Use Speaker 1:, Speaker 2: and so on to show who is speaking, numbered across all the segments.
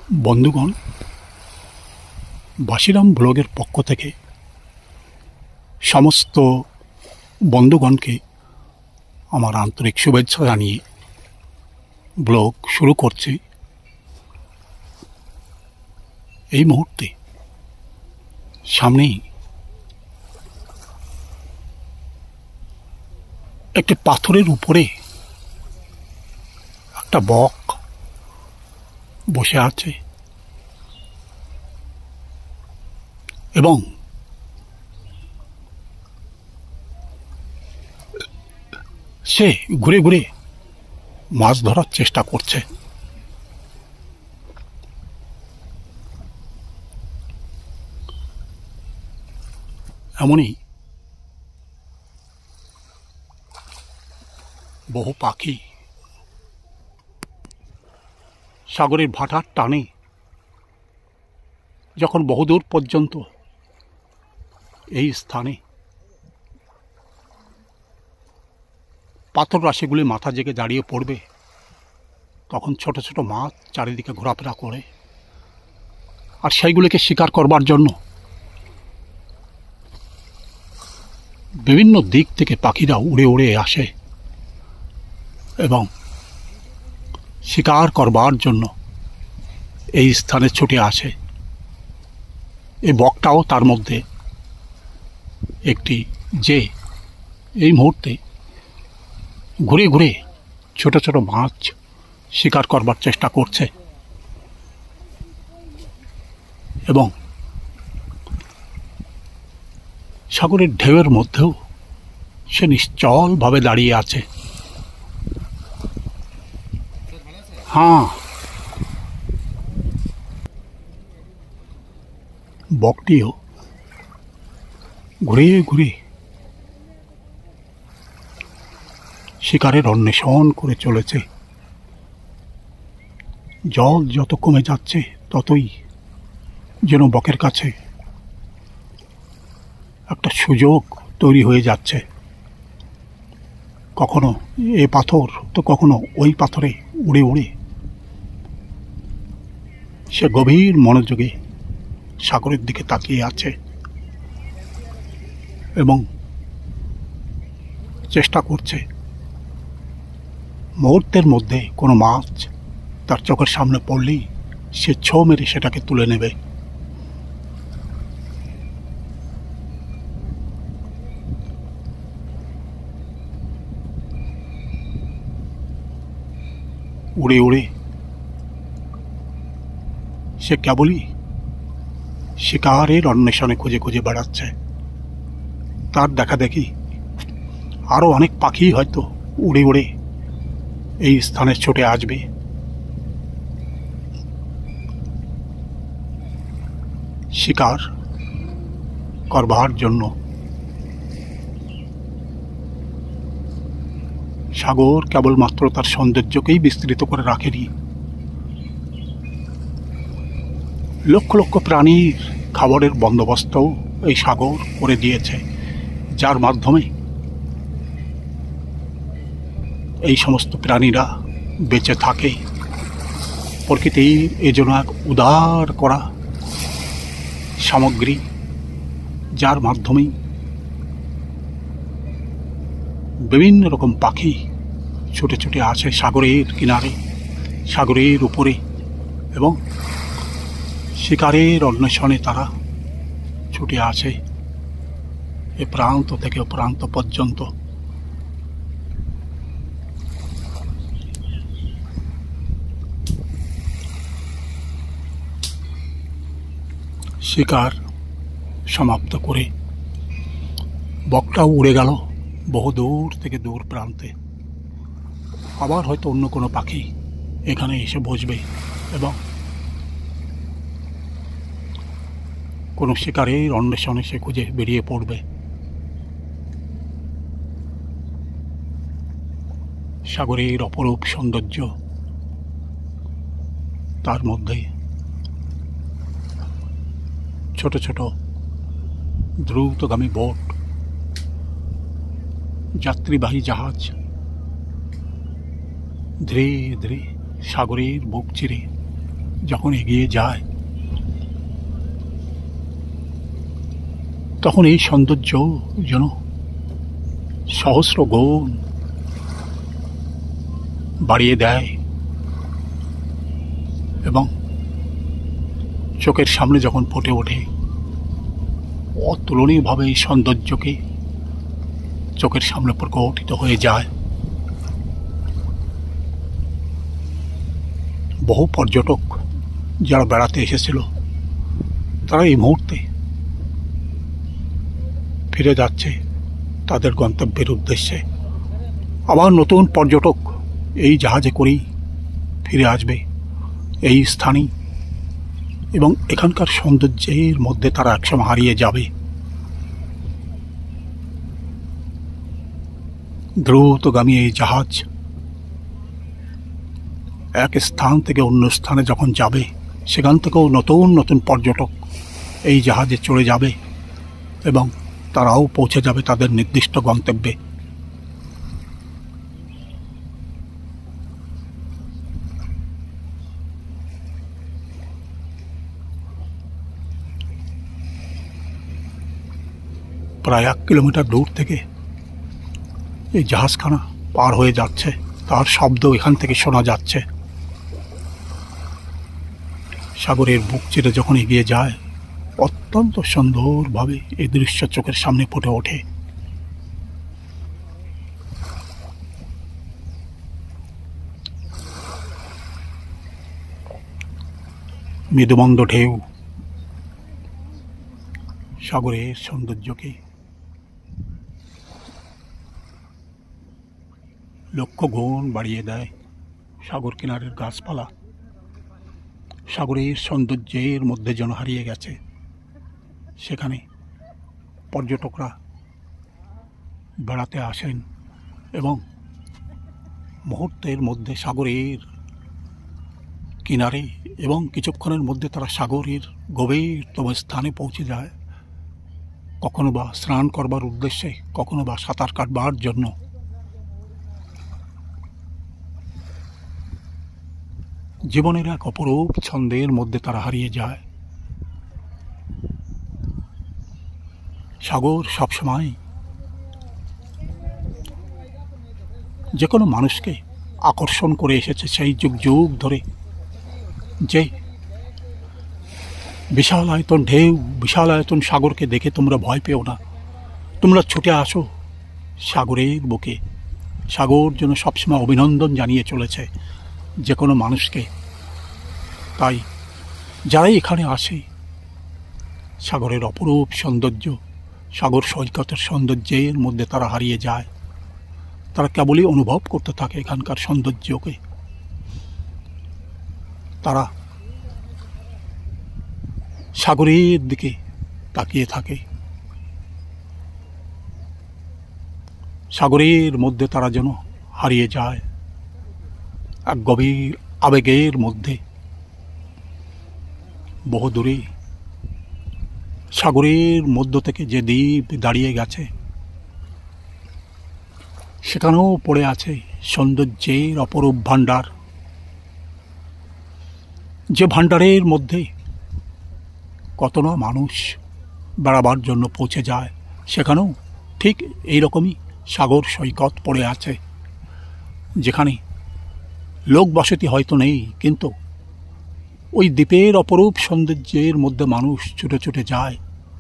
Speaker 1: বন্ধুগণ, বাসিরাম ব্লগের পক্ষ থেকে সমস্ত বন্ধুগণকে আমার আন্তরিক শুভেচ্ছা জানিয়ে ব্লগ শুরু করছি। এই মুহূর্তে সামনেই একটি পাথরের উপরে একটা বক বসে আছে এবং সে ঘুরে ঘুরে মাছ ধরার চেষ্টা করছে। এমনই বহু পাখি সাগরের ভাটার টানে যখন বহুদূর পর্যন্ত এই স্থানে পাথর রাশিগুলি মাথা জেগে দাঁড়িয়ে পড়বে, তখন ছোট ছোট মাছ চারিদিকে ঘোরাফেরা করে, আর সেইগুলিকে শিকার করবার জন্য বিভিন্ন দিক থেকে পাখিরা উড়ে উড়ে আসে এবং শিকার করবার জন্য এই স্থানে ছুটে আসে। এই বকটাও তার মধ্যে একটি, যে এই মুহূর্তে ঘুরে ঘুরে ছোট ছোট মাছ শিকার করবার চেষ্টা করছে এবং সাগরের ঢেউয়ের মধ্যেও সে নিশ্চলভাবে দাঁড়িয়ে আছে। হ্যাঁ, বকটিও ঘুরে ঘুরে শিকারের অন্বেষণ করে চলেছে। জল যত কমে যাচ্ছে ততই যেন বকের কাছে একটা সুযোগ তৈরি হয়ে যাচ্ছে। কখনো এ পাথর তো কখনো ওই পাথরে উড়ে উড়ে সে গভীর মনোযোগে সাগরের দিকে তাকিয়ে আছে এবং চেষ্টা করছে মুহূর্তের মধ্যে কোনো মাছ তার চোখের সামনে পড়লেই সে ছো মেরে সেটাকে তুলে নেবে। উড়ে উড়ে সে কেবলই শিকারের অন্বেষণে খুঁজে খুঁজে বেড়াচ্ছে। তার দেখা দেখি আরো অনেক পাখি হয়তো উড়ে উড়ে এই স্থানে ছুটে আসবে। শিকার করবার জন্য সাগর কেবলমাত্র তার সৌন্দর্যকেই বিস্তৃত করে রাখেনি, লক্ষ লক্ষ প্রাণীর খাবারের বন্দোবস্তও এই সাগর করে দিয়েছে, যার মাধ্যমে এই সমস্ত প্রাণীরা বেঁচে থাকে। প্রকৃতির এজন্য এক উদার করা সামগ্রী, যার মাধ্যমে বিভিন্ন রকম পাখি ছুটে ছুটে আসে সাগরের কিনারে, সাগরের উপরে, এবং শিকারের অন্বেষণে তারা ছুটে আসে এ প্রান্ত থেকে ও প্রান্ত পর্যন্ত। শিকার সমাপ্ত করে বকটাও উড়ে গেল বহু দূর থেকে দূর প্রান্তে। আবার হয়তো অন্য কোনো পাখি এখানে এসে বসবে এবং কোনো শিকারের অন্বেষণে সে খুঁজে বেরিয়ে পড়বে। সাগরের অপরূপ সৌন্দর্য, তার মধ্যে ছোট ছোট দ্রুতগামী বোট, যাত্রীবাহী জাহাজ ধীরে ধীরে সাগরের বুক চিরে যখন এগিয়ে যায় তখন এই সৌন্দর্য যেন সহস্র গুণ বাড়িয়ে দেয় এবং চোখের সামনে যখন ফুটে ওঠে অতুলনীয়ভাবে এই সৌন্দর্যকে চোখের সামনে প্রকটিত হয়ে যায়। বহু পর্যটক যারা বেড়াতে এসেছিল তারা এই মুহূর্তে ফিরে যাচ্ছে তাদের গন্তব্যের উদ্দেশ্যে। আবার নতুন পর্যটক এই জাহাজে করেই ফিরে আসবে এই স্থানে এবং এখানকার সৌন্দর্যের মধ্যে তারা একসময় হারিয়ে যাবে। দ্রুতগামী এই জাহাজ এক স্থান থেকে অন্য স্থানে যখন যাবে সেখান থেকেও নতুন নতুন পর্যটক এই জাহাজে চড়ে যাবে এবং তারাও পৌঁছে যাবে তাদের নির্দিষ্ট গন্তব্যে। প্রায় 1 কিলোমিটার দূর থেকে এই জাহাজখানা পার হয়ে যাচ্ছে, তার শব্দ এখান থেকে শোনা যাচ্ছে। সাগরের বুক চিরে যখন এগিয়ে যায় অত্যন্ত সুন্দরভাবে এই দৃশ্য চোখের সামনে ফুটে ওঠে। মৃদুমন্দ ঢেউ সাগরের সৌন্দর্যকে লক্ষ গুণ বাড়িয়ে দেয়। সাগর কিনারের গাছপালা সাগরের সৌন্দর্যের মধ্যে যেন হারিয়ে গেছে। সেখানে পর্যটকরা বেড়াতে আসেন এবং মুহূর্তের মধ্যে সাগরের কিনারে এবং কিছুক্ষণের মধ্যে তারা সাগরের গভীরতম স্থানে পৌঁছে যায়, কখনো বা স্নান করবার উদ্দেশ্যে, কখনো বা সাঁতার কাটবার জন্য। জীবনের এক অপরূপ ছন্দের মধ্যে তারা হারিয়ে যায়। সাগর সবসময় যে কোনো মানুষকে আকর্ষণ করে এসেছে সেই যুগ যুগ ধরে। যে বিশাল আয়তন ঢেউ, বিশাল আয়তন সাগরকে দেখে তোমরা ভয় পেও না, তোমরা ছুটে আসো সাগরের বুকে। সাগর যেন সবসময় অভিনন্দন জানিয়ে চলেছে যে কোনো মানুষকে। তাই যারাই এখানে আসে সাগরের অপরূপ সৌন্দর্য, সাগর সৈকতের সৌন্দর্যের মধ্যে তারা হারিয়ে যায়। তারা কেবলই অনুভব করতে থাকে এখানকার সৌন্দর্যকে। তারা সাগরের দিকে তাকিয়ে থাকে। সাগরের মধ্যে তারা যেন হারিয়ে যায় এক গভীর আবেগের মধ্যে। বহু দূরে সাগরের মধ্য থেকে যে দ্বীপ দাঁড়িয়ে গেছে সেখানেও পড়ে আছে সৌন্দর্যের অপরূপ ভাণ্ডার। যে ভাণ্ডারের মধ্যে কত না মানুষ বেড়াবার জন্য পৌঁছে যায়, সেখানেও ঠিক এইরকমই সাগর সৈকত পড়ে আছে, যেখানে লোক বসতি হয়তো নেই, কিন্তু ওই দ্বীপের অপরূপ সৌন্দর্যের মধ্যে মানুষ ছুটে ছুটে যায়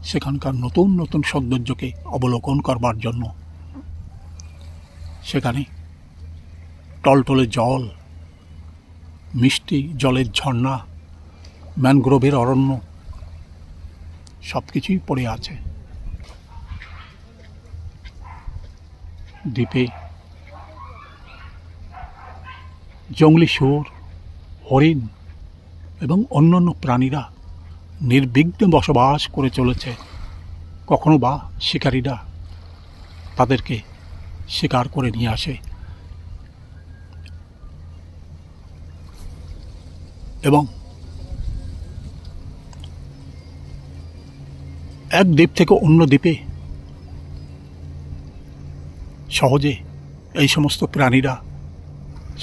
Speaker 1: সেখানকার নতুন নতুন সৌন্দর্যকে অবলোকন করবার জন্য। সেখানে টলটলে জল, মিষ্টি জলের ঝর্ণা, ম্যানগ্রোভের অরণ্য সব কিছুই পড়ে আছে। দ্বীপে জঙ্গলি শুয়োর, হরিণ এবং অন্যান্য প্রাণীরা নির্বিঘ্নে বসবাস করে চলেছে। কখনো বা শিকারীরা তাদেরকে শিকার করে নিয়ে আসে এবং এক দ্বীপ থেকে অন্য দ্বীপে সহজে এই সমস্ত প্রাণীরা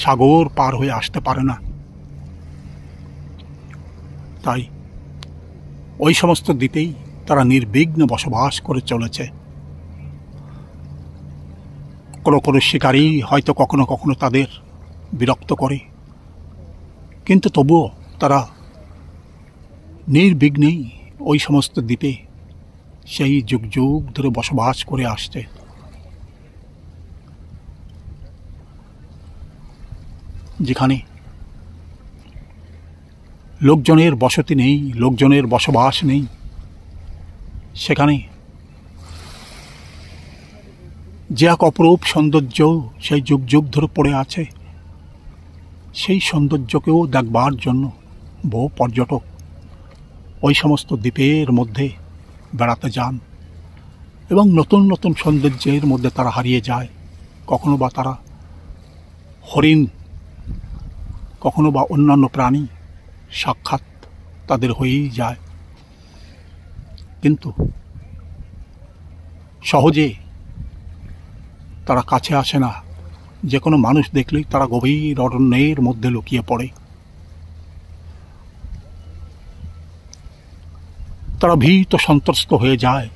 Speaker 1: সাগর পার হয়ে আসতে পারে না। তাই ওই সমস্ত দ্বীপেই তারা নির্বিঘ্নে বসবাস করে চলেছে। কোনো কোনো শিকারী হয়তো কখনো কখনো তাদের বিরক্ত করে, কিন্তু তবুও তারা নির্বিঘ্নেই ওই সমস্ত দ্বীপে সেই যুগ যুগ ধরে বসবাস করে আসছে। যেখানে লোকজনের বসতি নেই, লোকজনের বসবাস নেই, সেখানে যে এক অপরূপ সৌন্দর্য সেই যুগ যুগ ধরে পড়ে আছে, সেই সৌন্দর্যকেও দেখবার জন্য বহু পর্যটক ওই সমস্ত দ্বীপের মধ্যে বেড়াতে যান এবং নতুন নতুন সৌন্দর্যের মধ্যে তারা হারিয়ে যায়। কখনো বা তারা হরিণ, কখনো বা অন্যান্য প্রাণী সাক্ষাৎ তাদের হয়েই যায়, কিন্তু সহজে তারা কাছে আসে না। যে কোনো মানুষ দেখলেই তারা গভীর অরণ্যের মধ্যে লুকিয়ে পড়ে। তারা ভীত সন্ত্রস্ত হয়ে যায়,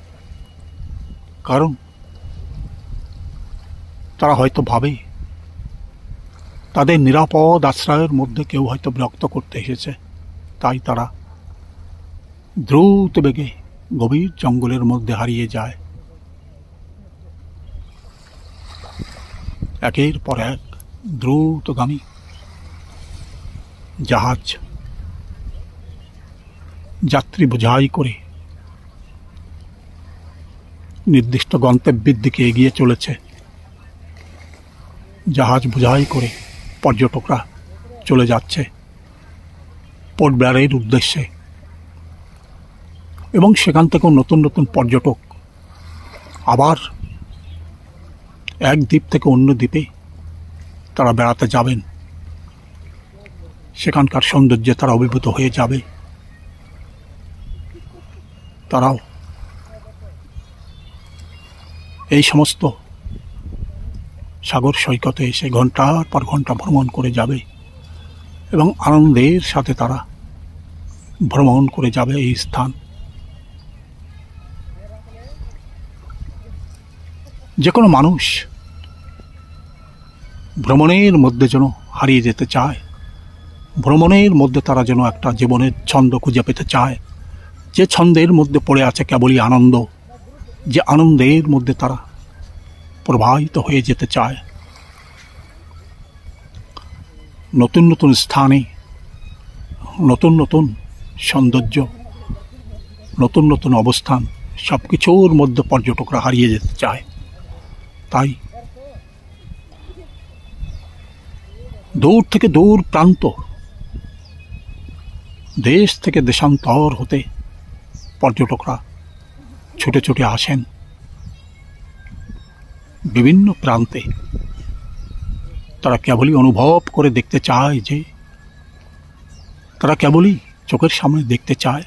Speaker 1: কারণ তারা হয়তো ভাবে তাদের নিরাপদ আশ্রয়ের মধ্যে কেউ হয়তো বিরক্ত করতে এসেছে, তাই তারা দ্রুত বেগে গভীর জঙ্গলের মধ্যে হারিয়ে যায়। একের পর এক দ্রুতগামী জাহাজ যাত্রী বোঝাই করে নির্দিষ্ট গন্তব্যের দিকে এগিয়ে চলেছে। জাহাজ বোঝাই করে পর্যটকরা চলে যাচ্ছে পোর্ট ব্লেয়ারের উদ্দেশ্যে, এবং সেখান থেকেও নতুন নতুন পর্যটক আবার এক দ্বীপ থেকে অন্য দ্বীপে তারা বেড়াতে যাবেন। সেখানকার সৌন্দর্যে তারা অভিভূত হয়ে যাবে। তারাও এই সমস্ত সাগর সৈকতে এসে ঘন্টার পর ঘন্টা ভ্রমণ করে যাবে এবং আনন্দের সাথে তারা ভ্রমণ করে যাবে এই স্থান। যে কোনো মানুষ ভ্রমণের মধ্যে যেন হারিয়ে যেতে চায়, ভ্রমণের মধ্যে তারা যেন একটা জীবনের ছন্দ খুঁজে পেতে চায়, যে ছন্দের মধ্যে পড়ে আছে কেবলই আনন্দ, যে আনন্দের মধ্যে তারা প্রবাহিত হয়ে যেতে চায়। নতুন নতুন স্থানে নতুন নতুন সৌন্দর্য, নতুন নতুন অবস্থান, সব কিছুর মধ্যে পর্যটকরা হারিয়ে যেতে চায়। তাই দূর থেকে দূর প্রান্ত, দেশ থেকে দেশান্তর হতে পর্যটকরা ছুটে ছুটে আসেন বিভিন্ন প্রান্তে। তারা কেবলই অনুভব করে দেখতে চায়, যে তারা কেবলই চোখের সামনে দেখতে চায়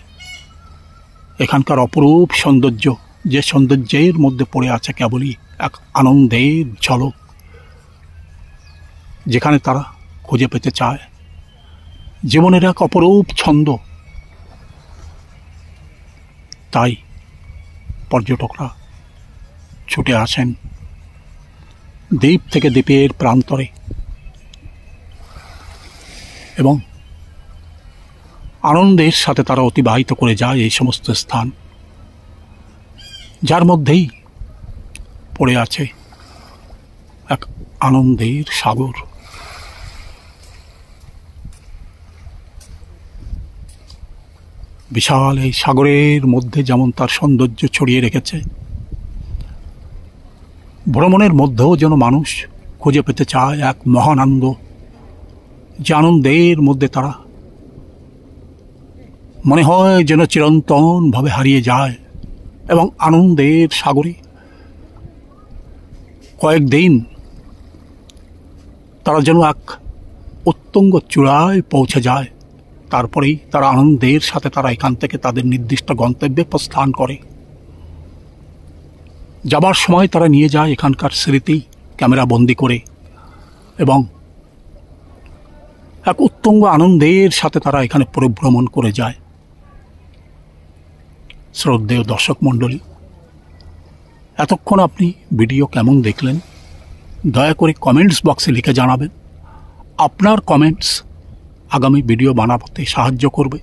Speaker 1: এখানকার অপরূপ সৌন্দর্য, যে সৌন্দর্যের মধ্যে পড়ে আছে কেবলই এক আনন্দের ঝলক, যেখানে তারা খুঁজে পেতে চায় জীবনের এক অপরূপ ছন্দ। তাই পর্যটকরা ছুটে আসেন দ্বীপ থেকে দ্বীপের প্রান্তরে এবং আনন্দের সাথে তারা অতিবাহিত করে যায় এই সমস্ত স্থান, যার মধ্যেই পড়ে আছে এক আনন্দের সাগর। বিশাল এই সাগরের মধ্যে যেমন তার সৌন্দর্য ছড়িয়ে রেখেছে, ভ্রমণের মধ্যেও যেন মানুষ খুঁজে পেতে চায় এক মহানন্দ, যে আনন্দের মধ্যে তারা মনে হয় যেন চিরন্তনভাবে হারিয়ে যায় এবং আনন্দের সাগরে কয়েকদিন তারা যেন এক উত্তুঙ্গ চূড়ায় পৌঁছে যায়। তারপরেই তারা আনন্দের সাথে তারা এখান থেকে তাদের নির্দিষ্ট গন্তব্যে প্রস্থান করে। যাবার সময় তারা নিয়ে যায় এখানকার স্মৃতি ক্যামেরা বন্দি করে, এবং এক উত্তুঙ্গ আনন্দের সাথে তারা এখানে পরিভ্রমণ করে যায়। শ্রদ্ধেয় দর্শক মণ্ডলী, এতক্ষণ আপনি ভিডিও কেমন দেখলেন দয়া করে কমেন্টস বক্সে লিখে জানাবেন। আপনার কমেন্টস আগামী ভিডিও বানাতে সাহায্য করবে।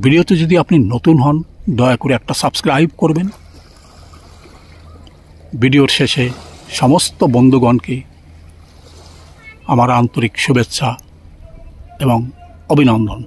Speaker 1: ভিডিওতে যদি আপনি নতুন হন দয়া করে একটা সাবস্ক্রাইব করবেন। ভিডিওর শেষে সমস্ত বন্ধুগণকে আমার আন্তরিক শুভেচ্ছা এবং অভিনন্দন।